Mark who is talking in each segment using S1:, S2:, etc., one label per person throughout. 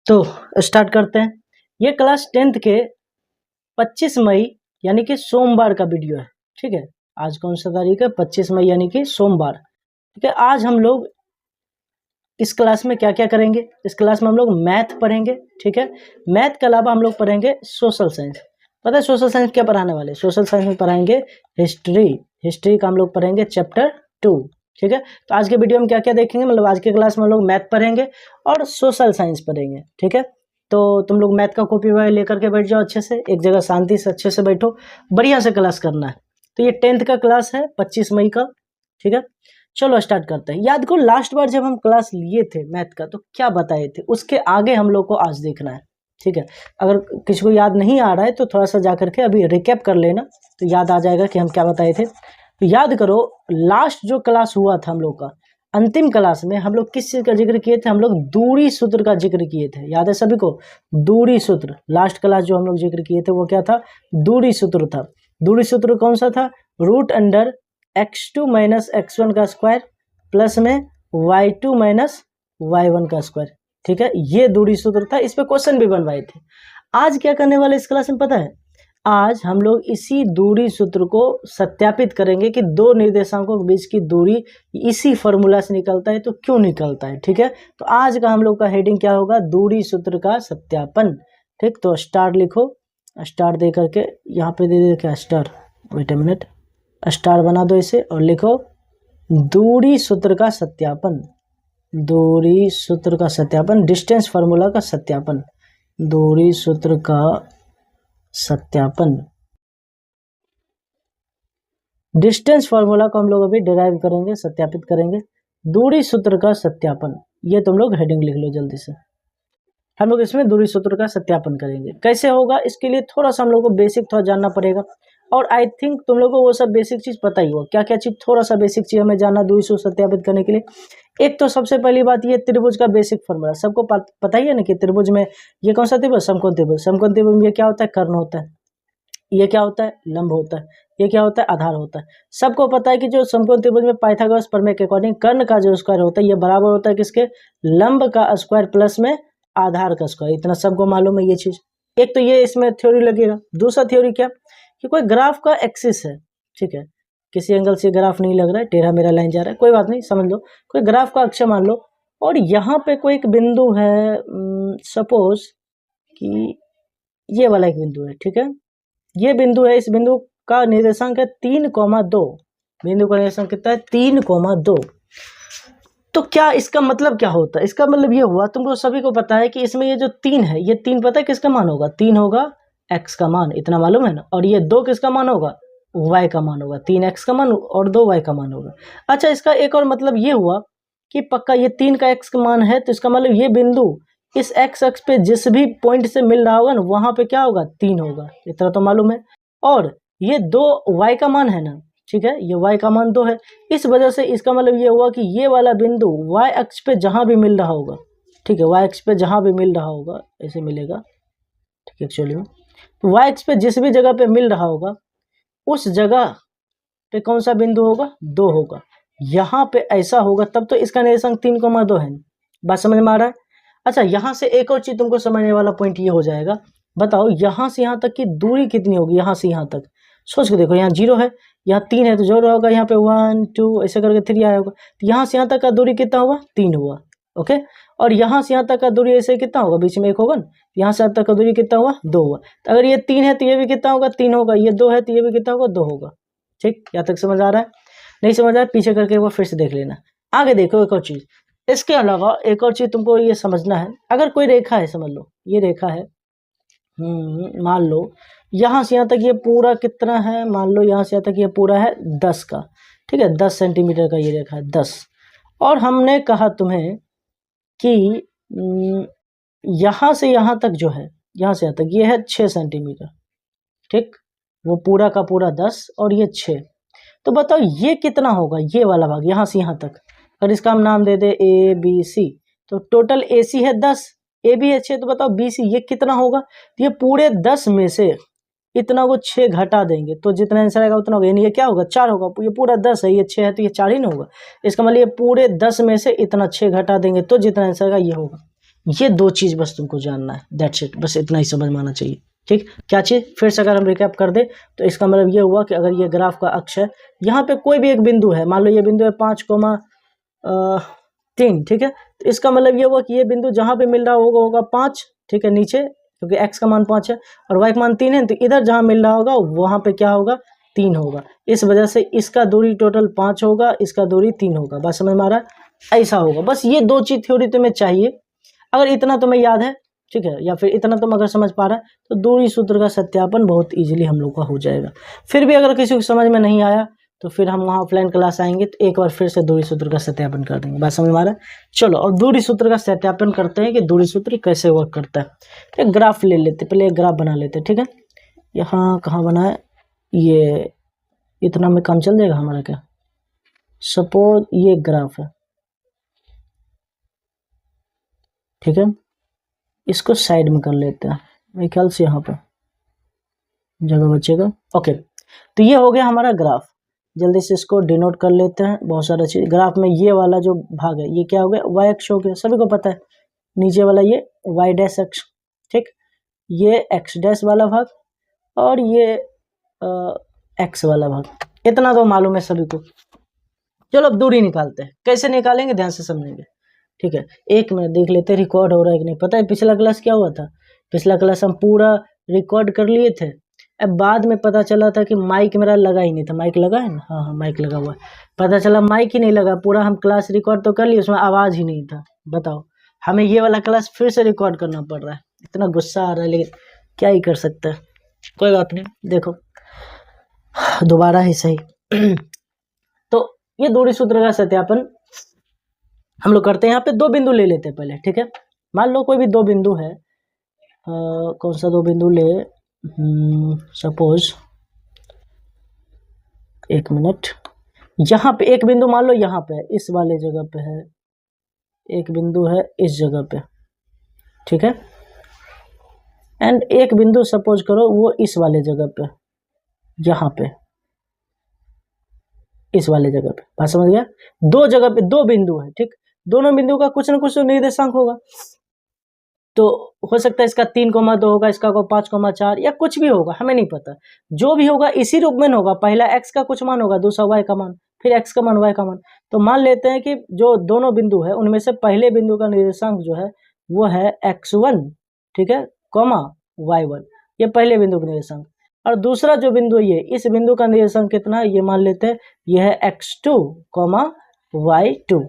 S1: तो स्टार्ट करते हैं। ये क्लास 10th के 25 मई यानी कि सोमवार का वीडियो है। ठीक है, आज कौन सा तारीख है? 25 मई यानी कि सोमवार। ठीक है, आज हम लोग इस क्लास में क्या क्या करेंगे? इस क्लास में हम लोग मैथ पढ़ेंगे। ठीक है, मैथ के अलावा हम लोग पढ़ेंगे सोशल साइंस। पता है सोशल साइंस क्या पढ़ाने वाले? सोशल साइंस में पढ़ाएंगे हिस्ट्री। हिस्ट्री का हम लोग पढ़ेंगे चैप्टर 2। ठीक है, तो आज के वीडियो में क्या क्या देखेंगे, मतलब आज के क्लास में हम लोग मैथ पढ़ेंगे और सोशल साइंस पढ़ेंगे। ठीक है, तो तुम लोग मैथ का कॉपी वगैरह लेकर के बैठ जाओ, अच्छे से एक जगह शांति से अच्छे से बैठो, बढ़िया से क्लास करना है। तो ये 10th का क्लास है 25 मई का। ठीक है, चलो स्टार्ट करते हैं। याद करो लास्ट बार जब हम क्लास लिए थे मैथ का तो क्या बताए थे, उसके आगे हम लोग को आज देखना है। ठीक है, अगर किसी को याद नहीं आ रहा है तो थोड़ा सा जा करके अभी रिकैप कर लेना, तो याद आ जाएगा कि हम क्या बताए थे। तो याद करो लास्ट जो क्लास हुआ था हम लोग का, अंतिम क्लास में हम लोग किस चीज़ का जिक्र किए थे? हम लोग दूरी सूत्र का जिक्र किए थे। याद है सभी को? दूरी सूत्र। लास्ट क्लास जो हम लोग जिक्र किए थे वो क्या था? दूरी सूत्र था। दूरी सूत्र कौन सा था? Root under x2 minus x1 का स्क्वायर प्लस में y2 माइनस y1 का स्क्वायर। ठीक है, ये दूरी सूत्र था। इस पे क्वेश्चन भी बनवाए थे। आज क्या करने वाले इस क्लास में पता है? आज हम लोग इसी दूरी सूत्र को सत्यापित करेंगे कि दो निर्देशांकों के बीच की दूरी इसी फॉर्मूला से निकलता है तो क्यों निकलता है। ठीक है, तो आज का हम लोग का हेडिंग क्या होगा? दूरी सूत्र का सत्यापन। ठीक, तो स्टार लिखो, स्टार दे करके यहाँ पे दे दे क्या star, wait a minute, star बना दो इसे और लिखो दूरी सूत्र का सत्यापन। दूरी सूत्र का सत्यापन, डिस्टेंस फार्मूला का सत्यापन, दूरी सूत्र का सत्यापन। डिस्टेंस फार्मूला को हम लोग अभी डिराइव करेंगे, सत्यापित करेंगे। दूरी सूत्र का सत्यापन, ये तुम लोग हेडिंग लिख लो जल्दी से। हम लोग इसमें दूरी सूत्र का सत्यापन करेंगे। कैसे होगा इसके लिए थोड़ा सा हम लोग को बेसिक थोड़ा जानना पड़ेगा, और आई थिंक तुम लोगों को वो सब बेसिक चीज़ पता ही होगा। क्या क्या चीज़, थोड़ा सा बेसिक चीज़ हमें जानना दूरी सूत्र सत्यापित करने के लिए। एक तो सबसे पहली बात ये त्रिभुज का बेसिक फार्मूला सबको पता ही है ना कि त्रिभुज में ये कौन सा त्रिभुज? समकोण त्रिभुज। समकोण त्रिभुज में ये क्या होता है? कर्ण होता है। ये क्या होता है? लंब होता है। ये क्या होता है? आधार होता है। सबको पता है कि जो समकोण त्रिभुज में पाइथागोरस प्रमेय के अकॉर्डिंग कर्ण का जो स्क्वायर होता है ये बराबर होता है किसके? लंब का स्क्वायर प्लस में आधार का स्क्वायर। इतना सबको मालूम है ये चीज। एक तो ये इसमें थ्योरी लगेगा। दूसरा थ्योरी क्या कि कोई ग्राफ का एक्सिस है। ठीक है, किसी एंगल से ग्राफ नहीं लग रहा है, टेढ़ा मेरा लाइन जा रहा है, कोई बात नहीं, समझ लो। कोई ग्राफ का अक्ष मान लो और यहाँ पे कोई एक बिंदु है, सपोज कि ये वाला एक बिंदु है। ठीक है, ये बिंदु है, इस बिंदु का निर्देशांक है 3,2। बिंदु का निर्देशांक कितना है? 3,2। तो क्या इसका मतलब क्या होता है? इसका मतलब ये हुआ, तुमको सभी को पता है कि इसमें ये जो 3 है, ये 3 पता है किसका मान होगा? 3 होगा x का मान, इतना मालूम है ना। और ये 2 किसका मान होगा? y का मान होगा। 3x का मान और 2y का मान होगा। अच्छा, इसका एक और मतलब ये हुआ कि पक्का ये 3 का x का मान है, तो इसका मतलब ये बिंदु इस x अक्ष पे जिस भी पॉइंट से मिल रहा होगा ना, वहां पे क्या होगा? 3 होगा, इतना तो मालूम है। और ये 2 y का मान है ना, ठीक है, ये y का मान 2 है। इस वजह से इसका मतलब ये हुआ कि ये वाला बिंदु y अक्ष पे जहां भी मिल रहा होगा, ठीक है, y अक्ष पे जहां भी मिल रहा होगा, ऐसे मिलेगा, ठीक है, एक्चुअली में तो y अक्ष पे जिस भी जगह पे मिल रहा होगा उस जगह पे कौन सा बिंदु होगा? 2 होगा। यहाँ पे ऐसा होगा तब तो इसका निर्देशांक 3,2 है। बात समझ में आ रहा है? अच्छा, यहाँ से एक और चीज तुमको समझने वाला पॉइंट ये हो जाएगा। बताओ यहाँ से यहाँ तक की दूरी कितनी होगी? यहाँ से यहाँ तक सोच के देखो, यहाँ 0 है, यहाँ 3 है, तो जो होगा यहाँ पे 1 2 ऐसे करके 3 आया होगा। तो यहाँ से यहाँ तक का दूरी कितना हुआ? 3 हुआ। ओके, और यहाँ से यहाँ तक का दूरी ऐसे कितना होगा? बीच में 1 होगा ना, यहाँ से यहाँ तक का दूरी कितना हुआ? 2 हुआ। तो अगर ये 3 है तो ये भी कितना होगा? 3 होगा। ये 2 है तो ये भी कितना होगा? 2 होगा। ठीक, यहाँ तक समझ आ रहा है? नहीं समझ आ रहा है पीछे करके वो फिर से देख लेना। आगे देखो एक और चीज, इसके अलावा एक और चीज तुमको ये समझना है। अगर कोई रेखा है, समझ लो ये रेखा है, मान लो यहाँ से यहाँ तक ये पूरा कितना है? मान लो यहाँ से यहाँ तक ये पूरा है 10 का, ठीक है, 10 सेंटीमीटर का ये रेखा है, 10। और हमने कहा तुम्हें कि यहाँ से यहाँ तक जो है, यहाँ से यहाँ तक ये है 6 सेंटीमीटर, ठीक, वो पूरा का पूरा 10 और ये 6। तो बताओ ये कितना होगा? ये वाला भाग यहाँ से यहाँ तक, अगर इसका हम नाम दे दे ए बी सी, तो टोटल ए सी है 10, ए बी है 6, तो बताओ बी सी ये कितना होगा? तो ये पूरे 10 में से इतना को 6 घटा देंगे तो जितना आंसर आएगा उतना होगा, यानी ये क्या होगा? 4 होगा। ये पूरा 10 है, ये 6 है, तो ये 4 ही ना होगा। इसका मतलब ये पूरे 10 में से इतना 6 घटा देंगे तो जितना आंसर आएगा ये होगा। ये दो चीज़ बस तुमको जानना है, दैट्स इट, बस इतना ही समझ में आना चाहिए। ठीक, क्या चीज़, फिर से अगर हम रिकैप कर दे तो इसका मतलब ये हुआ कि अगर ये ग्राफ का अक्ष है, यहाँ पे कोई भी एक बिंदु है, मान लो ये बिंदु है 5,3, ठीक है, तो इसका मतलब ये हुआ कि ये बिंदु जहाँ पे मिल रहा होगा 5, ठीक है, नीचे, क्योंकि x का मान 5 है और y का मान 3 है, तो इधर जहाँ मिल रहा होगा वहाँ पे क्या होगा, 3 होगा। इस वजह से इसका दूरी टोटल 5 होगा, इसका दूरी 3 होगा। बस समझ में आ रहा है, ऐसा होगा। बस ये दो चीज़ थ्योरी तुम्हें चाहिए, अगर इतना तुम्हें याद है, ठीक है, या फिर इतना तुम अगर समझ पा रहा है तो दूरी सूत्र का सत्यापन बहुत इजीली हम लोग का हो जाएगा। फिर भी अगर किसी को समझ में नहीं आया तो फिर हम वहाँ ऑफलाइन क्लास आएंगे तो एक बार फिर से दूरी सूत्र का सत्यापन कर देंगे। बात समझ में आ रहा है? चलो अब दूरी सूत्र का सत्यापन करते हैं कि दूरी सूत्र कैसे वर्क करता है। एक ग्राफ ले लेते, पहले एक ग्राफ बना लेते, ठीक है। यहाँ कहाँ बना है, ये इतना में काम चल जाएगा हमारा क्या। सपोज ये ग्राफ है, ठीक है, इसको साइड में कर लेते हैं, मेरे ख्याल से यहाँ पर जगह बचेगा। ओके, तो ये हो गया हमारा ग्राफ। जल्दी से इसको डिनोट कर लेते हैं। बहुत सारा चीज़ ग्राफ में, ये वाला जो भाग है ये क्या हो गया, वाई अक्ष हो गया, सभी को पता है। नीचे वाला ये वाई डैश अक्ष, ठीक, ये एक्स डैश वाला भाग और ये एक्स वाला भाग, इतना तो मालूम है सभी को। चलो अब दूरी निकालते हैं, कैसे निकालेंगे ध्यान से समझेंगे, ठीक है। एक मिनट देख लेते हैं रिकॉर्ड हो रहा है कि नहीं। पता है पिछला क्लास क्या हुआ था, पिछला क्लास हम पूरा रिकॉर्ड कर लिए थे, अब बाद में पता चला था कि माइक मेरा लगा ही नहीं था। माइक लगा है ना, हाँ हाँ माइक लगा हुआ है। पता चला माइक ही नहीं लगा, पूरा हम क्लास रिकॉर्ड तो कर लिए, उसमें आवाज़ ही नहीं था। बताओ, हमें ये वाला क्लास फिर से रिकॉर्ड करना पड़ रहा है, इतना गुस्सा आ रहा है, लेकिन क्या ही कर सकते हैं, कोई बात नहीं। देखो दोबारा ही सही। तो ये दूरी सूत्र का सत्यापन हम लोग करते हैं। यहाँ पे दो बिंदु ले लेते हैं पहले, ठीक है। मान लो कोई भी दो बिंदु है, कौन सा दो बिंदु ले, सपोज एक मिनट, यहाँ पे एक बिंदु मान लो यहाँ पे है, इस वाले जगह पे है, एक बिंदु है इस जगह पे, ठीक है, एंड एक बिंदु सपोज करो वो इस वाले जगह पे, यहाँ पे इस वाले जगह पे। बात समझ गया, दो जगह पे दो बिंदु है, ठीक, दोनों बिंदु का कुछ ना कुछ निर्देशांक होगा। तो हो सकता है इसका 3,2 होगा, इसका 5,4 या कुछ भी होगा, हमें नहीं पता। जो भी होगा इसी रूप में होगा, पहला x का कुछ मान होगा, दूसरा y का मान, फिर x का मान y का मान। तो मान लेते हैं कि जो दोनों बिंदु है उनमें से पहले बिंदु का निर्देशांक जो है वो है x1, ठीक है, कॉमा y1, ये पहले बिंदु का निर्देशांक। और दूसरा जो बिंदु है ये, इस बिंदु का निर्देशांक कितना है, ये मान लेते हैं ये है x2, y2,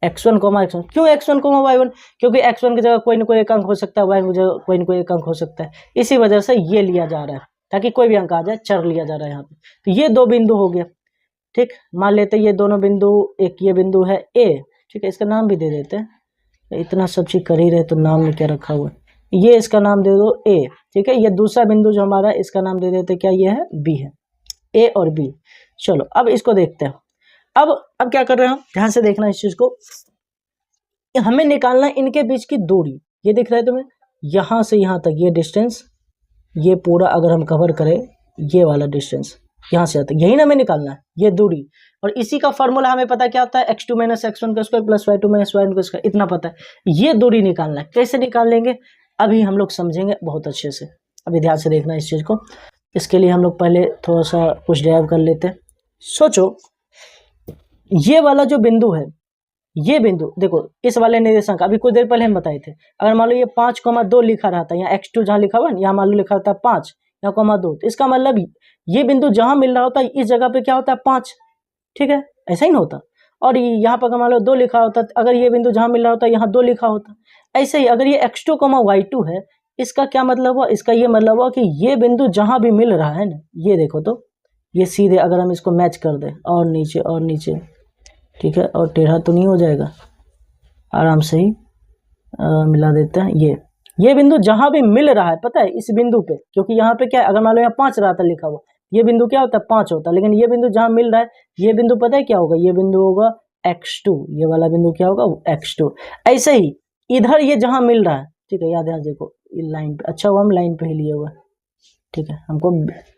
S1: x1, x1। क्यों x1, y1? क्योंकि x1 की जगह कोई ना कोई एक अंक हो सकता है, y की जगह कोई ना कोई एक अंक हो सकता है, इसी वजह से ये लिया जा रहा है ताकि कोई भी अंक आ जाए, चर लिया जा रहा है यहाँ पे। तो ये दो बिंदु हो गया, ठीक। मान लेते हैं ये दोनों बिंदु, एक ये बिंदु है a, ठीक है, इसका नाम भी दे देते हैं, इतना सब चीज कर ही रहे तो नाम में क्या रखा हुआ है, ये इसका नाम दे दो a, ठीक है। ये दूसरा बिंदु जो हमारा है इसका नाम दे देते, क्या ये है b है, a और b। चलो अब इसको देखते हैं। अब क्या कर रहे हैं हम, ध्यान से देखना इस चीज को, हमें निकालना इनके बीच की दूरी। ये दिख रहा है तुम्हें, यहाँ से यहाँ तक ये डिस्टेंस, ये पूरा अगर हम कवर करें ये वाला डिस्टेंस यहाँ से आता है, यही ना हमें निकालना है, ये दूरी। और इसी का फॉर्मूला हमें पता क्या होता है, x2 - x1 का स्क्वायर प्लस y2 - y1 का स्क्वायर, इतना पता है। ये दूरी निकालना है, कैसे निकाल लेंगे अभी हम लोग समझेंगे बहुत अच्छे से। अभी ध्यान से देखना इस चीज को। इसके लिए हम लोग पहले थोड़ा सा कुछ ड्राइव कर लेते हैं। सोचो ये वाला जो बिंदु है, ये बिंदु देखो, इस वाले निर्देशांक अभी कुछ देर पहले हम बताए थे, अगर मान लो ये 5,2 लिखा रहता है, यहाँ x2 जहाँ लिखा हुआ है, यहाँ मान लो लिखा रहता है 5, यहाँ 2, तो इसका मतलब ये बिंदु जहाँ मिल रहा होता है इस जगह पे क्या होता है 5, ठीक है, ऐसा ही ना होता। और यहाँ पर मान लो 2 लिखा होता, अगर ये बिंदु जहाँ मिल रहा होता है यहाँ 2 लिखा होता। ऐसे ही अगर ये x2, y2 है, इसका क्या मतलब हुआ, इसका ये मतलब हुआ कि ये बिंदु जहाँ भी मिल रहा है ना, ये देखो तो ये सीधे अगर हम इसको मैच कर दें और नीचे, ठीक है, और टेढ़ा तो नहीं हो जाएगा, आराम से ही मिला देते हैं। ये बिंदु जहां भी मिल रहा है, पता है इस बिंदु पे, क्योंकि यहाँ पे क्या है, अगर मान लो यहाँ 5 रहा था लिखा हुआ, ये बिंदु क्या होता है 5 होता है, लेकिन ये बिंदु जहां मिल रहा है, ये बिंदु पता है क्या होगा, ये बिंदु होगा x2, ये वाला बिंदु क्या होगा x2। ऐसे ही इधर ये जहां मिल रहा है, ठीक है, याद देखो लाइन पे, अच्छा हुआ हम लाइन पे ही लिए हुआ, ठीक है, हमको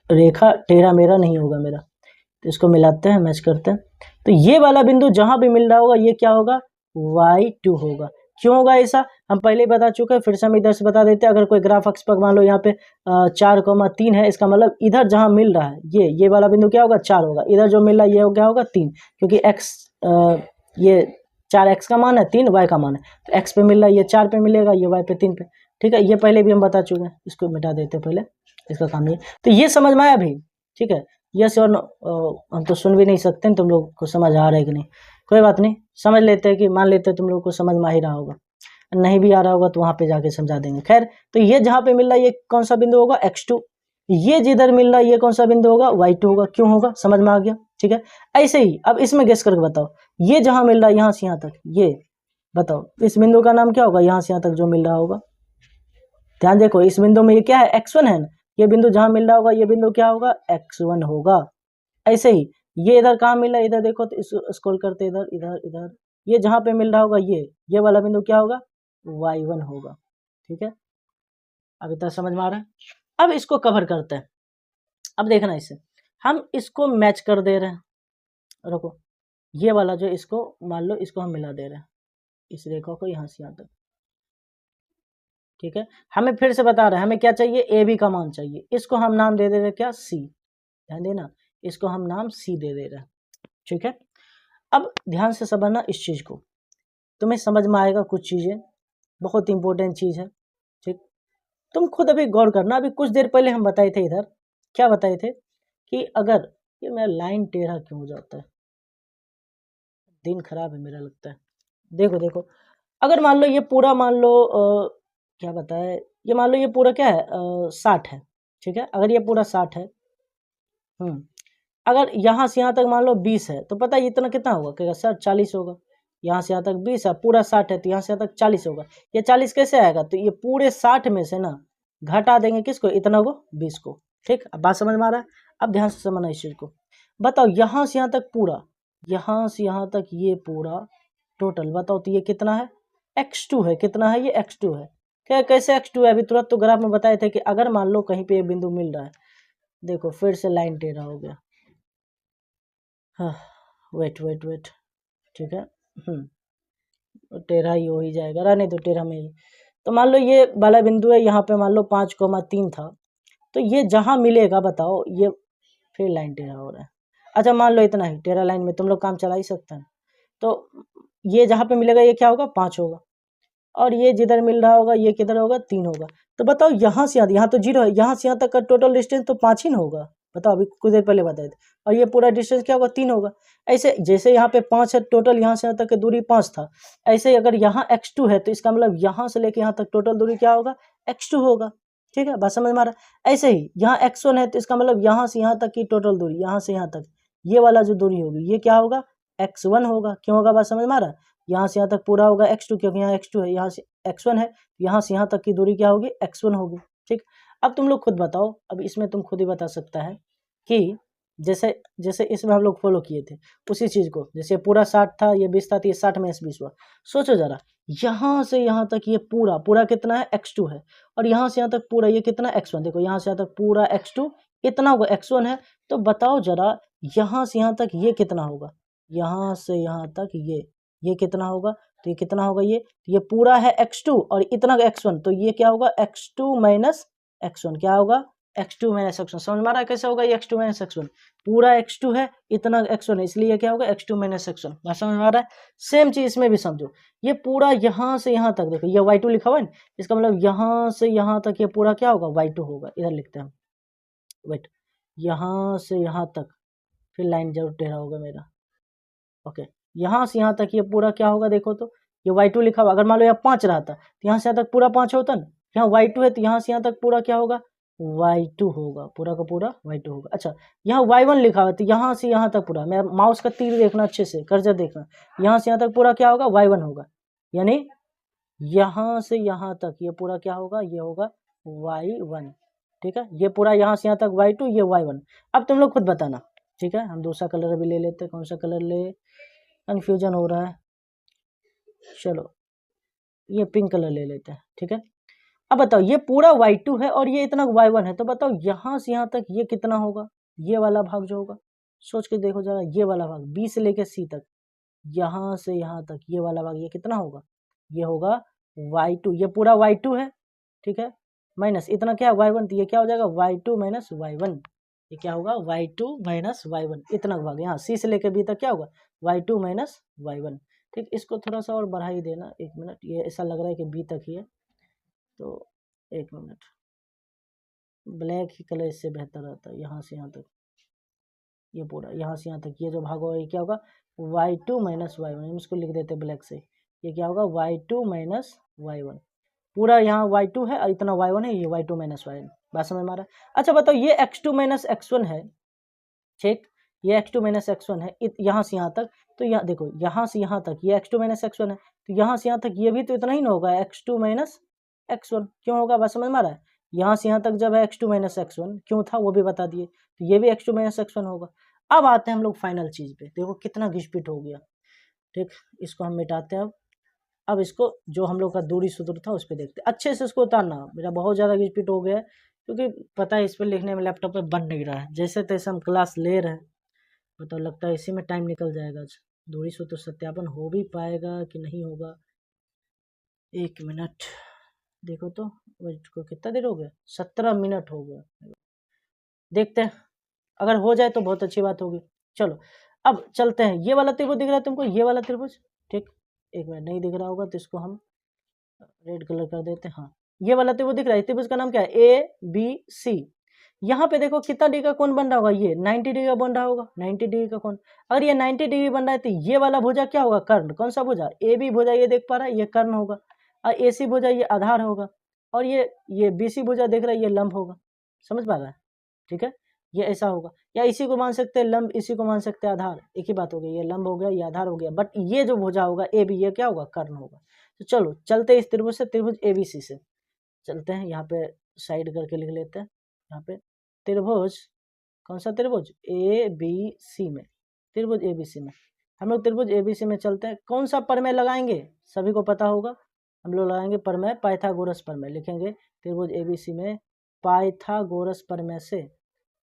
S1: रेखा टेढ़ा मेरा नहीं होगा मेरा, तो इसको मिलाते हैं, मैच करते हैं। तो ये वाला बिंदु जहां भी मिल रहा होगा ये क्या होगा y2 होगा, क्यों होगा ऐसा, हम पहले ही बता चुके हैं, फिर से हम इधर से बता देते हैं। अगर कोई ग्राफ अक्ष पर मान लो यहाँ पे 4,3 है, इसका मतलब इधर जहाँ मिल रहा है ये वाला बिंदु क्या होगा, 4 होगा। इधर जो मिल रहा है ये क्या होगा, 3, क्योंकि x ये 4x का मान है, 3 y का मान है, तो x पे मिल रहा है, ये 4 पे मिलेगा, ये y पे 3 पे। ठीक है, ये पहले भी हम बता चुके हैं, इसको मिटा देते हैं पहले, इसका काम नहीं है। तो ये समझ में आया भाई, ठीक है। यस और नो, हम तो सुन भी नहीं सकते, तुम लोग को समझ आ रहा है कि नहीं, कोई बात नहीं, समझ लेते हैं कि मान लेते हैं तुम लोग को समझ में आ ही रहा होगा, नहीं भी आ रहा होगा तो वहाँ पे जाके समझा देंगे। खैर, तो ये जहाँ पे मिल रहा है ये कौन सा बिंदु होगा, x2, ये जिधर मिल रहा है ये कौन सा बिंदु होगा, y2 होगा। क्यों होगा, समझ में आ गया, ठीक है। ऐसे ही अब इसमें गेस करके बताओ, ये जहाँ मिल रहा है यहाँ से यहाँ तक, ये बताओ इस बिंदु का नाम क्या होगा, यहाँ से यहाँ तक जो मिल रहा होगा। ध्यान देखो, इस बिंदु में ये क्या है, x1 है ना, ये बिंदु जहाँ मिल रहा होगा ये बिंदु क्या होगा, x1 होगा। ऐसे ही ये इधर कहाँ मिल रहा है, इधर देखो, तो स्क्रॉल करते इधर इधर इधर, ये जहाँ पे मिल रहा होगा ये वाला बिंदु क्या होगा, y1 होगा। ठीक है, अब इतना समझ में आ रहा है। अब इसको कवर करते हैं, अब देखना इसे, हम इसको मैच कर दे रहे हैं, रुको, ये वाला जो इसको मान लो इसको हम मिला दे रहे हैं, इस रेखा को यहाँ से यहाँ तक। ठीक है, हमें फिर से बता रहे हैं, हमें क्या चाहिए, ए बी का मान चाहिए, इसको हम नाम दे दे रहे हैं क्या, सी। ध्यान देना, इसको हम नाम सी दे दे रहे हैं। ठीक है, अब ध्यान से समझना इस चीज को, तुम्हें समझ में आएगा कुछ चीजें, बहुत इंपॉर्टेंट चीज है। ठीक, तुम खुद अभी गौर करना, अभी कुछ देर पहले हम बताए थे इधर, क्या बताए थे कि अगर ये मेरा लाइन टेढ़ा क्यों हो जाता है, दिन खराब है मेरा लगता है। देखो देखो, अगर मान लो ये पूरा मान लो क्या बताए, ये मान लो ये पूरा क्या है, 60 है। ठीक है, अगर ये पूरा 60 है, अगर यहाँ से यहाँ तक मान लो 20 है, तो पता है इतना कितना होगा, कहेगा सर 40 होगा। यहाँ से यहाँ तक 20 है, पूरा 60 है, तो यहाँ से यहाँ तक 40 होगा। ये 40 कैसे आएगा, तो ये पूरे 60 में से ना घटा देंगे किसको, इतना को, 20 को। ठीक, अब बात समझ में आ रहा है। अब ध्यान से समझना इस चीज को, बताओ यहाँ से यहाँ तक पूरा, यहाँ से यहाँ तक ये पूरा टोटल बताओ, तो ये कितना है, x2 है। कितना है ये, x2 है। क्या, कैसे x2 है, अभी तुरंत तो ग्राफ में बताए थे कि अगर मान लो कहीं पे ये बिंदु मिल रहा है, देखो फिर से लाइन टेढ़ा हो गया, हाँ वेट वेट वेट, ठीक है, टेढ़ा ही हो ही जाएगा, रहने दो टेढ़ा में ही। तो मान लो ये वाला बिंदु है, यहाँ पे मान लो 5,3 था, तो ये जहाँ मिलेगा बताओ, ये फिर लाइन टेढ़ा हो रहा है। अच्छा मान लो इतना ही, टेढ़ा लाइन में तुम लोग काम चला ही सकते हैं। तो ये जहाँ पे मिलेगा ये क्या होगा, 5 होगा, और ये जिधर मिल रहा होगा ये किधर होगा, 3 होगा। तो बताओ यहाँ से यहाँ तो 0 है, यहाँ से यहाँ तक का टोटल डिस्टेंस तो 5 ही ना होगा, बताओ, अभी कुछ देर पहले बताए थे। और ये पूरा डिस्टेंस क्या होगा, 3 होगा। ऐसे जैसे यहाँ पे 5 है टोटल, यहाँ से यहाँ तक की दूरी 5 था, ऐसे अगर यहाँ x2 है तो इसका मतलब यहाँ से लेके यहाँ तक टोटल दूरी क्या होगा, x2 होगा। ठीक है, बात समझ में आ रहा है। ऐसे ही यहाँ x1 है, तो इसका मतलब यहाँ से यहाँ तक की टोटल दूरी, यहाँ से यहाँ तक ये वाला जो दूरी होगी ये क्या होगा, x1 होगा। क्यों होगा, बात समझ में आ रहा है। यहाँ से यहाँ तक पूरा होगा x2, क्योंकि यहाँ x2 है, यहाँ से x1 है, यहाँ से यहाँ तक की दूरी क्या होगी, x1 होगी। ठीक, अब तुम लोग खुद बताओ, अब इसमें तुम खुद ही बता सकता है कि जैसे जैसे इसमें हम लोग फॉलो किए थे उसी चीज़ को, जैसे पूरा 60 था, ये 20 था, तो ये 60 में 20 हुआ। सोचो जरा, यहाँ से यहाँ तक ये पूरा पूरा कितना है, x2 है, और यहाँ से यहाँ तक पूरा ये कितना, x1। देखो यहाँ से यहाँ तक पूरा x2 इतना होगा, x1 है। तो बताओ जरा, यहाँ से यहाँ तक ये कितना होगा, यहाँ से यहाँ तक ये कितना होगा, तो ये कितना होगा, ये पूरा है x2 और इतना x1, तो ये क्या होगा, x2 माइनस x1, क्या होगा, x2 माइनस x1। समझ में आ रहा है कैसे होगा ये x2 माइनस x1, पूरा x2 है, इतना x1 है, इसलिए क्या होगा, x2 माइनस x1। बात समझ में आ रहा है। सेम चीज इसमें भी समझो, ये पूरा यहाँ से यहाँ तक, देखो ये y2 लिखा हुआ है ना, इसका मतलब यहाँ से यहाँ तक ये पूरा क्या होगा, y2 होगा। इधर लिखते हैं हम, वेट, यहाँ से यहाँ तक, फिर लाइन जरूर टेढ़ा होगा मेरा, ओके, यहाँ से यहाँ तक ये पूरा क्या होगा, देखो तो ये y2 लिखा हुआ, अगर मान लो यहाँ 5 रहा था तो यहाँ से यहाँ तक पूरा 5 होता ना, यहाँ y2 है तो यहाँ से यहाँ तक पूरा क्या होगा, y2 होगा, पूरा का पूरा y2 होगा। अच्छा, यहाँ y1 लिखा हुआ है तो यहाँ से यहाँ तक पूरा, मेरा माउस का तीर देखना अच्छे से, कर्सर देखना, यहाँ से यहाँ तक पूरा क्या होगा, y1 होगा, यानी यहाँ से यहाँ तक ये पूरा क्या होगा, ये होगा y1। ठीक है, ये पूरा यहाँ से यहाँ तक y2, ये y1। अब तुम लोग खुद बताना। ठीक है, हम दूसरा कलर अभी ले लेते हैं, कौन सा कलर ले, कन्फ्यूजन हो रहा है, चलो ये पिंक कलर ले लेते हैं। ठीक है, अब बताओ ये पूरा y2 है और ये इतना y1 है, तो बताओ यहाँ से यहाँ तक ये कितना होगा, ये वाला भाग जो होगा, सोच के देखो जरा, ये वाला भाग B से लेके C तक, यहाँ से यहाँ तक ये वाला भाग ये कितना होगा, ये होगा y2, ये पूरा y2 है, ठीक है, माइनस इतना क्या y1, तो ये क्या हो जाएगा y2 माइनस y1, ये क्या होगा y2 माइनस y1, इतना भाग यहाँ c से लेकर b तक क्या होगा y2 माइनस y1। ठीक, इसको थोड़ा सा और बढ़ा ही देना, 1 मिनट, ये ऐसा लग रहा है कि b तक ही है, तो 1 मिनट, ब्लैक ही कलर इससे बेहतर रहता है, यहाँ से यहाँ तक, ये पूरा यहाँ से यहाँ तक ये जो भाग होगा ये क्या होगा y2 माइनस y1, हम इसको लिख देते हैं ब्लैक से, ये क्या होगा y2 माइनस y1, पूरा यहाँ y2 है और इतना y1 है, ये y2 माइनस y1, बात समझ में आ रहा है। अच्छा बताओ, ये x2 माइनस x1 है, ठीक, ये x2 माइनस x1 है यहाँ से यहाँ तक, तो यहाँ देखो यहाँ से यहाँ तक ये x2 माइनस x1 है, तो यहाँ से यहाँ तक ये भी तो इतना ही ना होगा x2 माइनस x1, क्यों होगा, बात समझ में आ रहा है। यहाँ से यहाँ तक जब है x2 माइनस x1 क्यों था वो भी बता दिए, तो ये भी x2 माइनस x1 होगा। अब आते हैं हम लोग फाइनल चीज पे, देखो कितना घिसपिट हो गया, ठीक, इसको हम मिटाते हैं। अब इसको जो हम लोग का दूरी सूत्र था उस पर देखते हैं, अच्छे से इसको उतारना, मेरा बहुत ज़्यादा घिसपिट हो गया है क्योंकि पता है इस पर लिखने में लैपटॉप पे बन नहीं रहा है, जैसे तैसे हम क्लास ले रहे हैं, बताओ लगता है इसी में टाइम निकल जाएगा। आज दूरी सूत्र सत्यापन हो भी पाएगा कि नहीं होगा, 1 मिनट, देखो तो को कितना देर हो गया, 17 मिनट हो गया, देखते हैं, अगर हो जाए तो बहुत अच्छी बात होगी। चलो अब चलते हैं, ये वाला त्रिभुज दिख रहा है तुमको, ये वाला त्रिभुज, ठीक, 1 मिनट, नहीं दिख रहा होगा तो इसको हम रेड कलर कर देते हैं, हाँ ये वाला त्रिभुज दिख रहा है, त्रिभुज का नाम क्या है ABC। यहाँ पे देखो कितना डिग्री का कोण बन रहा होगा, ये 90 डिग्री का बन रहा होगा, 90 डिग्री का कोण, अगर ये 90 डिग्री बन रहा है तो ये वाला भुजा क्या होगा, कर्ण, कौन सा भुजा, AB भुजा, ये देख पा रहा है ये कर्ण होगा, और AC भुजा ये आधार होगा, और ये BC भुजा देख रहा है ये लंब होगा, समझ पा रहा है, ठीक है, ये ऐसा होगा, या इसी को मान सकते हैं लंब, इसी को मान सकते हैं आधार, एक ही बात हो गई, ये लंब हो गया ये आधार हो गया, बट ये जो भुजा होगा AB ये क्या होगा, कर्ण होगा। तो चलो चलते इस त्रिभुज से, त्रिभुज ABC से चलते हैं, यहाँ पे साइड करके लिख लेते हैं, यहाँ पे त्रिभुज, कौन सा त्रिभुज ABC में, त्रिभुज ABC में हम लोग त्रिभुज ABC में चलते हैं, कौन सा प्रमेय लगाएंगे सभी को पता होगा, हम लोग लगाएंगे प्रमेय पाइथागोरस प्रमेय, लिखेंगे त्रिभुज ABC में पाइथागोरस प्रमेय से,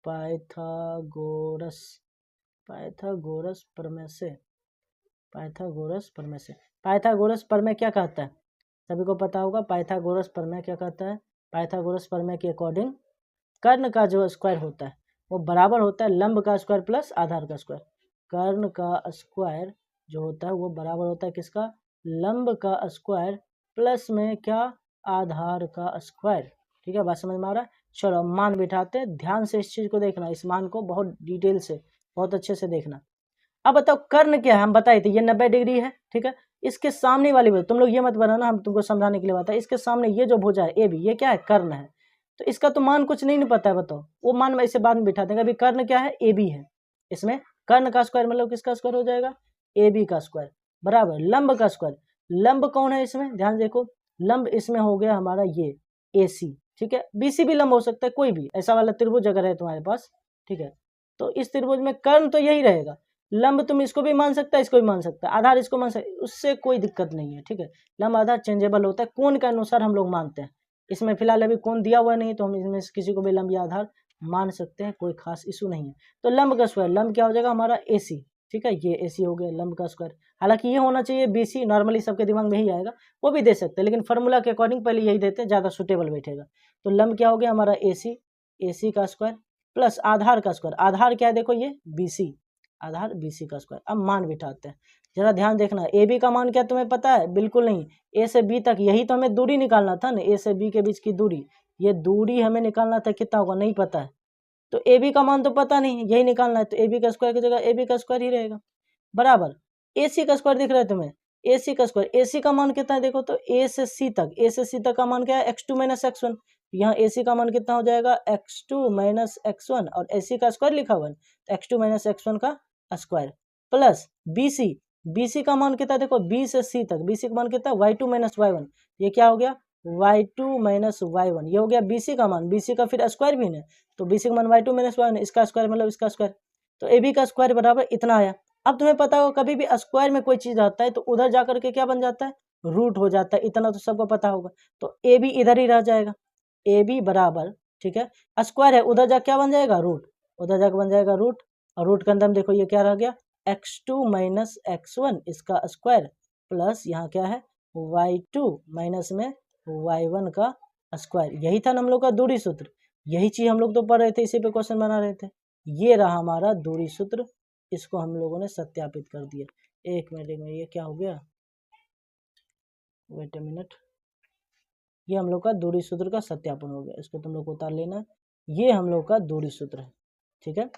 S1: पाइथागोरस प्रमेय से, पाइथागोरस प्रमेय से, पाइथागोरस प्रमेय क्या कहता है सभी को पता होगा, पाइथागोरस प्रमेय क्या कहता है, पाइथागोरस प्रमेय के अकॉर्डिंग कर्ण का जो स्क्वायर होता है वो बराबर होता है लंब का स्क्वायर प्लस आधार का स्क्वायर, कर्ण का स्क्वायर जो होता है वो बराबर होता है किसका, लंब का स्क्वायर प्लस में क्या, आधार का स्क्वायर, ठीक है, बात समझ में आ रहा है। चलो मान बिठाते हैं, ध्यान से इस चीज को देखना, इस मान को बहुत डिटेल से बहुत अच्छे से देखना। अब बताओ कर्ण क्या है, हम बताए थे ये 90 डिग्री है, ठीक है, इसके सामने वाली भुजा, तुम लोग ये मत बनाना, हम तुमको समझाने के लिए बताए, इसके सामने ये जो भुजा है AB ये क्या है, कर्ण है, तो इसका तो मान कुछ नहीं पता है, बताओ वो मान मैं इसे बाद में बिठा देंगे, अभी कर्ण क्या है AB है, इसमें कर्ण का स्क्वायर मतलब किसका स्क्वायर हो जाएगा, AB का स्क्वायर बराबर लंब का स्क्वायर, लंब कौन है इसमें ध्यान देखो, लंब इसमें हो गया हमारा ये AC, ठीक है, BC भी लंब हो सकता है, कोई भी ऐसा वाला त्रिभुज अगर है तुम्हारे पास, ठीक है, तो इस त्रिभुज में कर्ण तो यही रहेगा, लंब तुम इसको भी मान सकता है इसको भी मान सकता है, आधार इसको मान सकते, उससे कोई दिक्कत नहीं है, ठीक है, लंब आधार चेंजेबल होता है, कोण के अनुसार हम लोग मानते हैं, इसमें फिलहाल अभी कोण दिया हुआ नहीं तो हम इसमें किसी को भी लंब या आधार मान सकते हैं, कोई खास इशू नहीं है। तो लंब का स्क्वायर, लंब क्या हो जाएगा हमारा AC, ठीक है, ये AC हो गया लंब का स्क्वायर, हालांकि ये होना चाहिए BC, नॉर्मली सबके दिमाग में ही आएगा, वो भी दे सकते हैं लेकिन फार्मूला के अकॉर्डिंग पहले यही देते हैं, ज़्यादा सुटेबल बैठेगा। तो लंब क्या हो गया हमारा AC का स्क्वायर प्लस आधार का स्क्वायर, आधार क्या है देखो ये BC, आधार BC का स्क्वायर। अब मान बिठाते हैं, जरा ध्यान देखना, AB का मान क्या तुम्हें पता है, बिल्कुल नहीं, A से B तक यही तो हमें दूरी निकालना था ना, A से B के बीच की दूरी, ये दूरी हमें निकालना था, कितना होगा नहीं पता है, तो AB का मान तो पता नहीं, यही निकालना है, तो AB का स्क्वायर की जगह AB का स्क्वायर ही रहेगा बराबर, AC का स्क्वायर दिख रहा है तुम्हें, AC का स्क्वायर, AC का मान कितना है देखो तो A से C तक का मान क्या है x2 माइनस x1, यहाँ AC का मान कितना हो जाएगा x2 माइनस x1 और AC का स्क्वायर लिखा हुआ है तो x2 माइनस x1 का स्क्वायर प्लस BC का मान कितना देखो B से C तक, BC का मान कितना y2 माइनस y1, ये क्या हो गया y2 माइनस y1, ये हो गया BC का मान, BC का फिर स्क्वायर भी है तो BC का मान y2 माइनस y1, इसका स्क्वायर मतलब इसका स्क्वायर, तो AB का स्क्वायर बराबर इतना आया। अब तुम्हें पता होगा कभी भी स्क्वायर में कोई चीज आता है तो उधर जाकर के क्या बन जाता है, रूट हो जाता है, इतना तो सबको पता होगा, तो AB इधर ही रह जाएगा, AB बराबर, ठीक है, स्क्वायर है उधर जा क्या बन जाएगा रूट, उधर जाकर बन जाएगा रूट, और रूट के अंदर देखो ये क्या रह गया x2 माइनस x1 इसका स्क्वायर प्लस यहाँ क्या है y2 माइनस में y1 का स्क्वायर, यही था ना हम लोग का दूरी सूत्र। यही चीज़ हम लोग तो पढ़ रहे थे, इसी पे क्वेश्चन बना रहे थे। ये रहा हमारा दूरी सूत्र, इसको हम लोगों ने सत्यापित कर दिया। एक मिनट ये क्या हो गया, वेट ए मिनट, ये हम लोग का दूरी सूत्र का सत्यापन हो गया। इसको तुम लोग को उतार लेना, ये हम लोग का दूरी सूत्र है, ठीक है।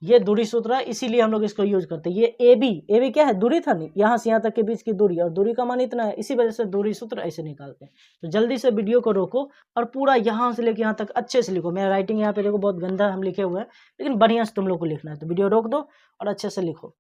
S1: ये दूरी सूत्र है, इसीलिए हम लोग इसको यूज करते हैं। ये ए बी क्या है, दूरी था नहीं, यहाँ से यहाँ तक के बीच की दूरी, और दूरी का मान इतना है, इसी वजह से दूरी सूत्र ऐसे निकालते हैं। तो जल्दी से वीडियो को रोको और पूरा यहाँ से लेके यहाँ तक अच्छे से लिखो। मेरा राइटिंग यहाँ पे देखो बहुत गंदा हम लिखे हुए हैं, लेकिन बढ़िया से तुम लोग को लिखना है। तो वीडियो रोक दो और अच्छे से लिखो।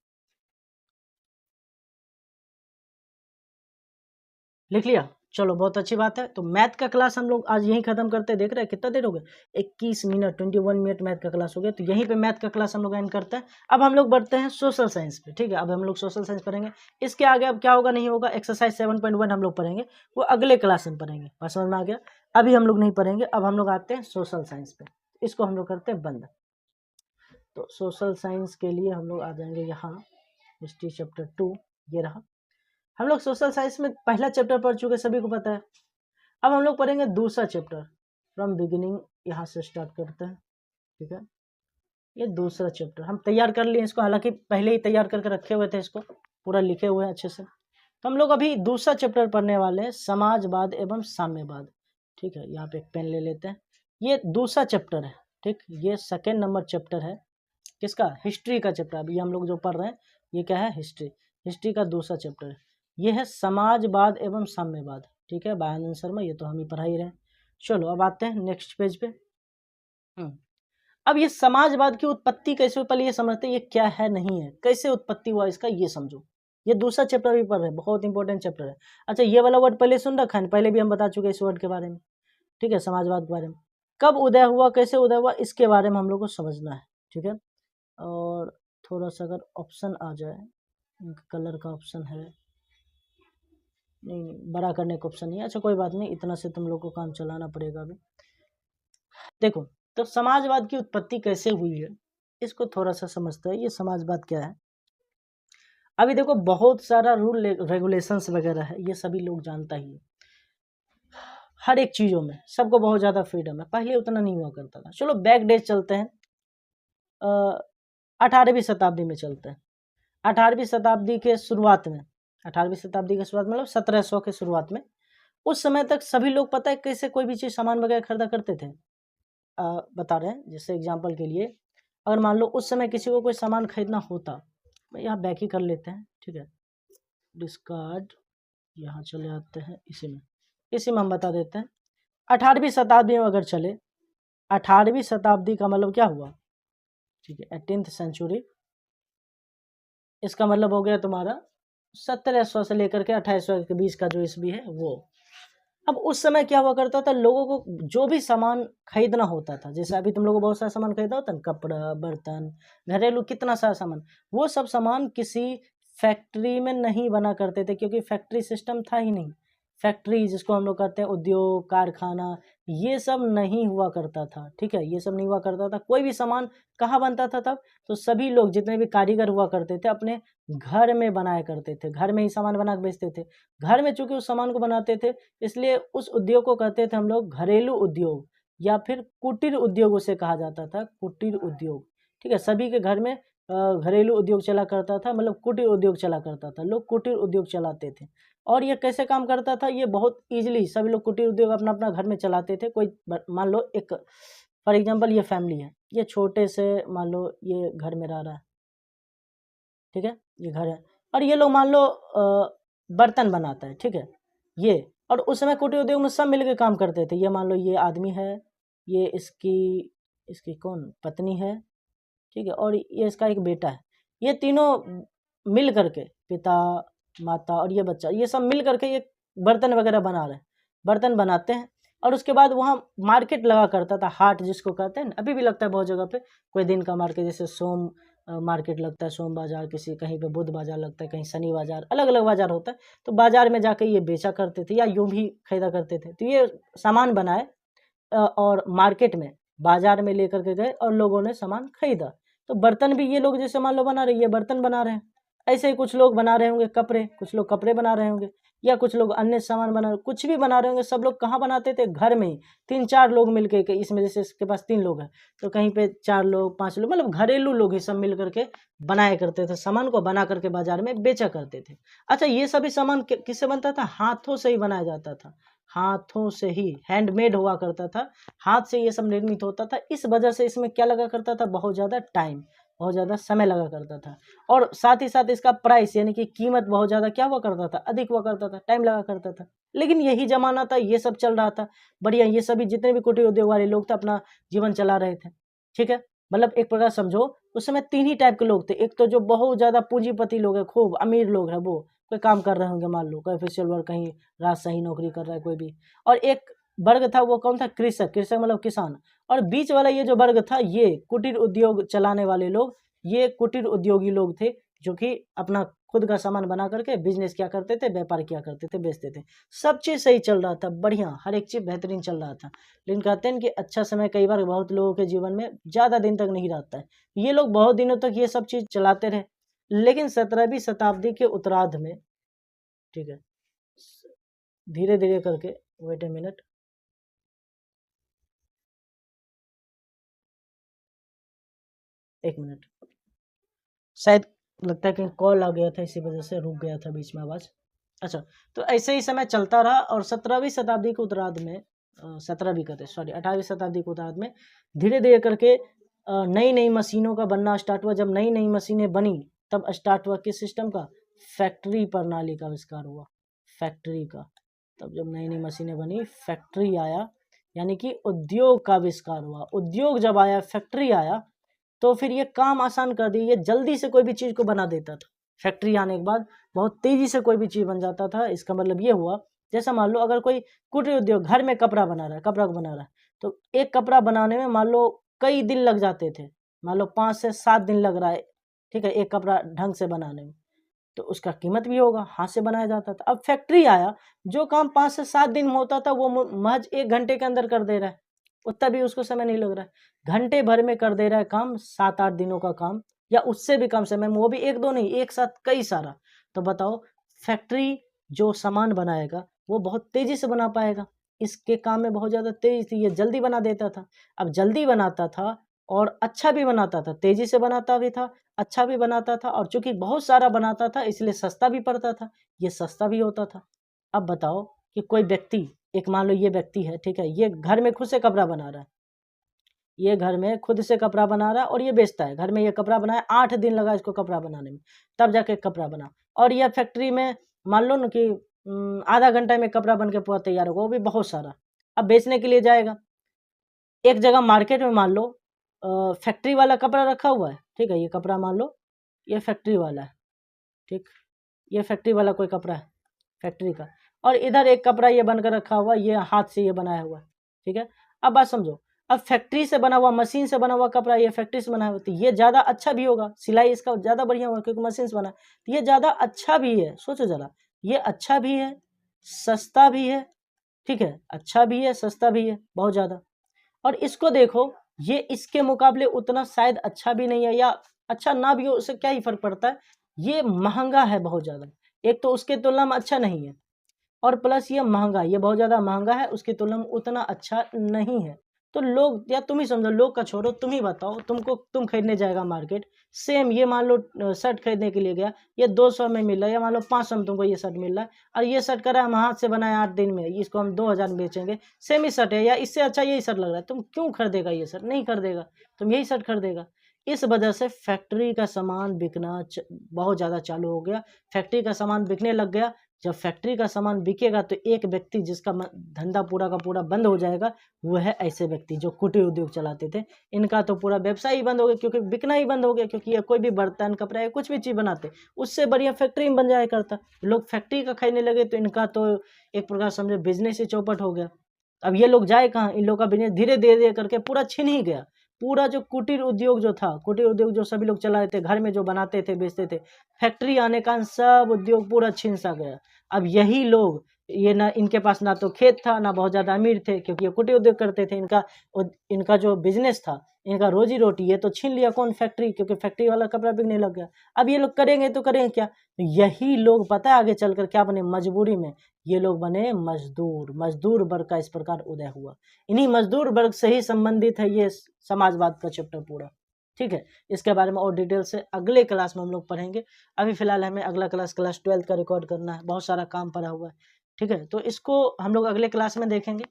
S1: लिख लिया, चलो बहुत अच्छी बात है। तो मैथ का क्लास हम लोग आज यहीं खत्म करते हैं। देख रहे हैं कितना देर हो गया, 21 मिनट 21 मिनट मैथ का क्लास हो गया। तो यहीं पे मैथ का क्लास हम लोग एंड करते हैं। अब हम लोग बढ़ते हैं सोशल साइंस पे, ठीक है। अब हम लोग सोशल साइंस पढ़ेंगे। इसके आगे अब क्या होगा नहीं होगा, एक्सरसाइज 7.1 हम लोग पढ़ेंगे, वो अगले क्लास में पढ़ेंगे। बस समझ में आ गया, अभी हम लोग नहीं पढ़ेंगे। अब हम लोग आते हैं सोशल साइंस पे, इसको हम लोग करते हैं बंद। तो सोशल साइंस के लिए हम लोग आ जाएंगे यहाँ, हिस्ट्री चैप्टर 2 ये रहा। हम लोग सोशल साइंस में पहला चैप्टर पढ़ चुके, सभी को पता है। अब हम लोग पढ़ेंगे दूसरा चैप्टर, फ्रॉम बिगिनिंग, यहाँ से स्टार्ट करते हैं, ठीक है। ये दूसरा चैप्टर हम तैयार कर लिए इसको, हालांकि पहले ही तैयार करके रखे हुए थे, इसको पूरा लिखे हुए हैं अच्छे से। तो हम लोग अभी दूसरा चैप्टर पढ़ने वाले हैं, समाजवाद एवं साम्यवाद, ठीक है। यहाँ पे एक पेन ले लेते हैं। ये दूसरा चैप्टर है, ठीक। ये सेकेंड नंबर चैप्टर है, किसका, हिस्ट्री का चैप्टर। अभी हम लोग जो पढ़ रहे हैं ये क्या है, हिस्ट्री। हिस्ट्री का दूसरा चैप्टर है, ये है समाजवाद एवं साम्यवाद, ठीक है। बाय आनंद शर्मा, ये तो हम ही पढ़ा ही रहे। चलो अब आते हैं नेक्स्ट पेज पे। अब ये समाजवाद की उत्पत्ति कैसे हुई, पहले ये समझते हैं ये क्या है नहीं है, कैसे उत्पत्ति हुआ इसका ये समझो। ये दूसरा चैप्टर भी पढ़ रहे हैं, बहुत इंपॉर्टेंट चैप्टर है। अच्छा ये वाला वर्ड पहले सुन रखा है, पहले भी हम बता चुके हैं इस वर्ड के बारे में, ठीक है, समाजवाद के बारे में। कब उदय हुआ, कैसे उदय हुआ, इसके बारे में हम लोग को समझना है, ठीक है। और थोड़ा सा अगर ऑप्शन आ जाए, कलर का ऑप्शन है, नहीं बड़ा करने का ऑप्शन नहीं है। अच्छा कोई बात नहीं, इतना से तुम लोग को काम चलाना पड़ेगा अभी। देखो तो समाजवाद की उत्पत्ति कैसे हुई है, इसको थोड़ा सा समझते हैं। ये समाजवाद क्या है, अभी देखो बहुत सारा रूल रेगुलेशंस वगैरह है, ये सभी लोग जानता ही है। हर एक चीज़ों में सबको बहुत ज़्यादा फ्रीडम है, पहले उतना नहीं हुआ करता था। चलो बैक डेज चलते हैं, 18वीं शताब्दी में चलते हैं। 18वीं शताब्दी के शुरुआत में, 18वीं शताब्दी के शुरुआत मतलब 1700 के शुरुआत में, उस समय तक सभी लोग पता है कैसे कोई भी चीज़ सामान वगैरह खरीदा करते थे। बता रहे हैं, जैसे एग्जांपल के लिए अगर मान लो उस समय किसी को कोई सामान खरीदना होता, यहाँ बैक ही कर लेते हैं, ठीक है। डिस्कार्ड, यहाँ चले आते हैं, इसी में हम बता देते हैं। 18वीं शताब्दी में अगर चले, 18वीं शताब्दी का मतलब क्या हुआ, ठीक है, 18th सेंचुरी, इसका मतलब हो गया तुम्हारा 1700 से लेकर के 2800 के बीच का जो ईस्वी है वो। अब उस समय क्या हुआ करता था, लोगों को जो भी सामान खरीदना होता था, जैसे अभी तुम लोगों को बहुत सारा सामान खरीदा होता है, कपड़ा, बर्तन, घरेलू कितना सारा सामान, वो सब सामान किसी फैक्ट्री में नहीं बना करते थे, क्योंकि फैक्ट्री सिस्टम था ही नहीं। फैक्ट्री जिसको हम लोग कहते हैं उद्योग कारखाना, ये सब नहीं हुआ करता था, ठीक है। ये सब नहीं हुआ करता था। कोई भी सामान कहाँ बनता था तब, तो सभी लोग जितने भी कारीगर हुआ करते थे अपने घर में बनाया करते थे, घर में ही सामान बना के बेचते थे। घर में चूंकि उस सामान को बनाते थे, इसलिए उस उद्योग को कहते थे हम लोग घरेलू उद्योग, या फिर कुटीर उद्योग उसे कहा जाता था, कुटीर उद्योग, ठीक है। सभी के घर में घरेलू उद्योग चला करता था, मतलब कुटीर उद्योग चला करता था, लोग कुटीर उद्योग चलाते थे। और ये कैसे काम करता था, ये बहुत ईजिली सभी लोग कुटीर उद्योग अपना अपना घर में चलाते थे। कोई मान लो एक फॉर एग्जांपल ये फैमिली है, ये छोटे से मान लो ये घर में रह रहा है, ठीक है, ये घर है, और ये लोग मान लो बर्तन बनाता है, ठीक है ये। और उस समय कुटीर उद्योग में सब मिलकर काम करते थे। ये मान लो ये आदमी है, ये इसकी कौन पत्नी है, ठीक है, और ये इसका एक बेटा है। ये तीनों मिल करके, पिता माता और ये बच्चा, ये सब मिल करके ये बर्तन वगैरह बना रहे हैं, बर्तन बनाते हैं। और उसके बाद वहाँ मार्केट लगा करता था, हाट जिसको कहते हैं, अभी भी लगता है बहुत जगह पे। कोई दिन का मार्केट, जैसे सोम मार्केट लगता है, सोम बाजार, किसी कहीं पे बुध बाजार लगता है, कहीं शनि बाजार, अलग अलग बाजार होता है। तो बाजार में जाकर ये बेचा करते थे, या यूँ भी खरीदा करते थे। तो ये सामान बनाए और मार्केट में, बाजार में लेकर के गए और लोगों ने सामान खरीदा। तो बर्तन भी ये लोग जैसे मान लो बना रहे, ये बर्तन बना रहे हैं, ऐसे ही कुछ लोग बना रहे होंगे कपड़े, कुछ लोग कपड़े बना रहे होंगे, या कुछ लोग अन्य सामान बना, कुछ भी बना रहे होंगे। सब लोग कहाँ बनाते थे? घर में ही। 3-4 लोग मिलके, इसमें जैसे इसके पास 3 लोग हैं तो कहीं पे 4 लोग 5 लोग, मतलब घरेलू लोग ही सब मिल करके बनाया करते थे, सामान को बना करके बाजार में बेचा करते थे। अच्छा, ये सभी सामान किससे बनता था? हाथों से ही बनाया जाता था, हाथों से ही, हैंडमेड हुआ करता था, हाथ से ये सब निर्मित होता था। इस वजह से इसमें क्या लगा करता था? बहुत ज़्यादा टाइम, बहुत ज़्यादा समय लगा करता था। और साथ ही साथ इसका प्राइस यानी कि कीमत बहुत ज़्यादा क्या हुआ करता था? अधिक हुआ करता था, टाइम लगा करता था। लेकिन यही जमाना था, ये सब चल रहा था बढ़िया। ये सभी जितने भी कुटीर उद्योग वाले लोग थे अपना जीवन चला रहे थे, ठीक है। मतलब एक प्रकार समझो उस समय 3 ही टाइप के लोग थे। एक तो जो बहुत ज़्यादा पूंजीपति लोग हैं, खूब अमीर लोग हैं, वो कोई काम कर रहे होंगे, मान लो कोई ऑफिशियल वर्क, कहीं राजशाही नौकरी कर रहा है कोई भी। और एक वर्ग था, वो कौन था? कृषक। कृषक मतलब किसान। और बीच वाला ये जो वर्ग था, ये कुटीर उद्योग चलाने वाले लोग, ये कुटीर उद्योगी लोग थे, जो कि अपना खुद का सामान बना करके बिजनेस क्या करते थे? व्यापार किया करते थे, बेचते थे। सब चीज़ सही चल रहा था, बढ़िया, हर एक चीज़ बेहतरीन चल रहा था। लेकिन कहते हैं कि अच्छा समय कई बार बहुत लोगों के जीवन में ज़्यादा दिन तक नहीं रहता है। ये लोग बहुत दिनों तक ये सब चीज़ चलाते रहे। लेकिन 17वीं शताब्दी के उत्तरार्ध में, ठीक है, धीरे धीरे करके, वेट ए मिनट, एक मिनट, शायद लगता है कि कॉल आ गया था, इसी वजह से रुक गया था बीच में आवाज़। अच्छा, तो ऐसे ही समय चलता रहा और 17वीं शताब्दी के उत्तरार्ध में, 17वीं कहते सॉरी 18वीं शताब्दी के उत्तरार्ध में धीरे धीरे करके नई नई मशीनों का बनना स्टार्ट हुआ। जब नई नई मशीनें बनी तब स्टार्ट हुआ किस सिस्टम का? फैक्ट्री प्रणाली का आविष्कार हुआ, फैक्ट्री का। तब जब नई नई मशीनें बनी, फैक्ट्री आया, यानी कि उद्योग का आविष्कार हुआ। उद्योग जब आया, फैक्ट्री आया, तो फिर ये काम आसान कर दी, ये जल्दी से कोई भी चीज़ को बना देता था। फैक्ट्री आने के बाद बहुत तेज़ी से कोई भी चीज़ बन जाता था। इसका मतलब ये हुआ, जैसा मान लो अगर कोई कुटीर उद्योग घर में कपड़ा बना रहा है, कपड़ा को बना रहा है, तो एक कपड़ा बनाने में मान लो कई दिन लग जाते थे। मान लो 5 से 7 दिन लग रहा है, ठीक है, एक कपड़ा ढंग से बनाने में, तो उसका कीमत भी होगा, हाथ से बनाया जाता था। अब फैक्ट्री आया, जो काम 5 से 7 दिन में होता था वो महज 1 घंटे के अंदर कर दे रहा है। उतना भी उसको समय नहीं लग रहा है, घंटे भर में कर दे रहा है काम, 7-8 दिनों का काम, या उससे भी कम समय में, वो भी 1-2 नहीं, एक साथ कई सारा। तो बताओ, फैक्ट्री जो सामान बनाएगा वो बहुत तेजी से बना पाएगा। इसके काम में बहुत ज़्यादा तेजी थी, ये जल्दी बना देता था। अब जल्दी बनाता था और अच्छा भी बनाता था, तेजी से बनाता भी था, अच्छा भी बनाता था, और चूंकि बहुत सारा बनाता था इसलिए सस्ता भी पड़ता था, ये सस्ता भी होता था। अब बताओ कि कोई व्यक्ति, एक मान लो ये व्यक्ति है, ठीक है, ये घर में खुद से कपड़ा बना रहा है, ये घर में खुद से कपड़ा बना रहा है और ये बेचता है। घर में ये कपड़ा बनाया, 8 दिन लगा इसको कपड़ा बनाने में, तब जाके कपड़ा बना। और यह फैक्ट्री में मान लो ना कि आधा घंटा में कपड़ा बन के पूरा तैयार होगा, वो भी बहुत सारा। अब बेचने के लिए जाएगा एक जगह मार्केट में, मान लो फैक्ट्री वाला कपड़ा रखा हुआ है, ठीक है, ये कपड़ा मान लो ये फैक्ट्री वाला है, ठीक, ये फैक्ट्री वाला कोई कपड़ा है फैक्ट्री का, और इधर एक कपड़ा ये बनकर रखा हुआ, ये हाथ से ये बनाया हुआ है, ठीक है। अब बात समझो, अब फैक्ट्री से बना हुआ, मशीन से बना हुआ कपड़ा, ये फैक्ट्री से बना हुआ, तो ये ज़्यादा अच्छा भी होगा, सिलाई इसका ज़्यादा बढ़िया होगा क्योंकि मशीन से बना है, तो ये ज़्यादा अच्छा भी है। सोचो ज़रा, ये अच्छा भी है, सस्ता भी है, ठीक है, अच्छा भी है, सस्ता भी है, बहुत ज़्यादा। और इसको देखो, ये इसके मुकाबले उतना शायद अच्छा भी नहीं है, या अच्छा ना भी हो, उससे क्या ही फर्क पड़ता है। ये महंगा है बहुत ज़्यादा, एक तो उसके तुलना में अच्छा नहीं है, और प्लस ये महंगा, ये बहुत ज़्यादा महंगा है, उसकी तुलना में उतना अच्छा नहीं है। तो लोग, या तुम ही समझो, लोग का छोड़ो, तुम ही बताओ, तुम खरीदने जाएगा मार्केट, सेम ये मान लो शर्ट खरीदने के लिए गया, ये 200 में मिल रहा है, या मान लो 500 में तुमको ये शर्ट मिल रहा है, और ये शर्ट कर रहा है हम हाथ से बनाए 8 दिन में, इसको हम 2000 में बेचेंगे, सेम ही शर्ट है, या इससे अच्छा यही शर्ट लग रहा है, तुम क्यों खरीदेगा? ये शर्ट नहीं खरीदेगा, तुम यही शर्ट खरीदेगा। इस वजह से फैक्ट्री का सामान बिकना बहुत ज़्यादा चालू हो गया, फैक्ट्री का सामान बिकने लग गया। जब फैक्ट्री का सामान बिकेगा तो एक व्यक्ति जिसका धंधा पूरा का पूरा बंद हो जाएगा, वो है ऐसे व्यक्ति जो कुटीर उद्योग चलाते थे। इनका तो पूरा व्यवसाय ही बंद हो गया, क्योंकि बिकना ही बंद हो गया, क्योंकि ये कोई भी बर्तन, कपड़ा या कुछ भी चीज़ बनाते उससे बढ़िया फैक्ट्री में बन जाया करता। लोग फैक्ट्री का खाने लगे तो इनका तो एक प्रकार समझो बिजनेस ही चौपट हो गया। अब ये लोग जाए कहाँ? इन लोग का बिजनेस धीरे धीरे करके पूरा छिन ही गया। पूरा जो कुटीर उद्योग जो था, कुटीर उद्योग जो सभी लोग चलाए थे, घर में जो बनाते थे, बेचते थे, फैक्ट्री आने का सब उद्योग पूरा छिन सा गया। अब यही लोग ये ना, इनके पास ना तो खेत था, ना बहुत ज़्यादा अमीर थे, क्योंकि ये कुटीर उद्योग करते थे। इनका जो बिजनेस था, इनका रोजी रोटी, ये तो छीन लिया कौन? फैक्ट्री, क्योंकि फैक्ट्री वाला कपड़ा बिकने लग गया। अब ये लोग करेंगे तो करेंगे क्या? तो यही लोग पता है आगे चलकर क्या बने? मजबूरी में ये लोग बने मजदूर। मजदूर वर्ग का इस प्रकार उदय हुआ। इन्हीं मजदूर वर्ग से ही संबंधित है ये समाजवाद का चैप्टर पूरा। ठीक है, इसके बारे में और डिटेल से अगले क्लास में हम लोग पढ़ेंगे। अभी फिलहाल हमें अगला क्लास 12th का रिकॉर्ड करना है, बहुत सारा काम पड़ा हुआ है। ठीक है, तो इसको हम लोग अगले क्लास में देखेंगे।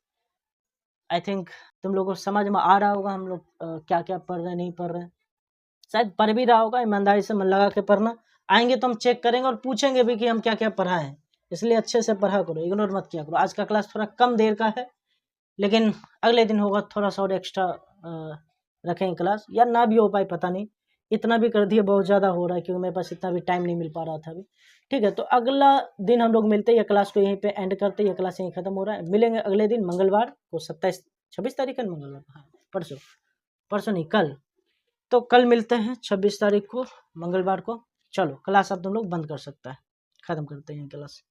S1: आई थिंक तुम लोगों को समझ में आ रहा होगा हम लोग क्या क्या पढ़ रहे हैं, नहीं पढ़ रहे हैं। शायद पढ़ भी रहा होगा, ईमानदारी से मन लगा के पढ़ना। आएंगे तो हम चेक करेंगे और पूछेंगे भी कि हम क्या क्या पढ़ा है, इसलिए अच्छे से पढ़ा करो, इग्नोर मत किया करो। आज का क्लास थोड़ा कम देर का है, लेकिन अगले दिन होगा थोड़ा सा और एक्स्ट्रा रखेंगे क्लास, या ना भी हो पाए पता नहीं। इतना भी कर दिए बहुत ज़्यादा हो रहा है, क्योंकि मेरे पास इतना भी टाइम नहीं मिल पा रहा था अभी। ठीक है, तो अगला दिन हम लोग मिलते हैं, ये क्लास को यहीं पे एंड करते हैं, ये क्लास यहीं खत्म हो रहा है। मिलेंगे अगले दिन मंगलवार को, 26 तारीख है मंगलवार, हाँ परसों, परसों नहीं कल, तो कल मिलते हैं 26 तारीख को मंगलवार को। चलो क्लास अब तुम लोग बंद कर सकता है, खत्म करते हैं क्लास।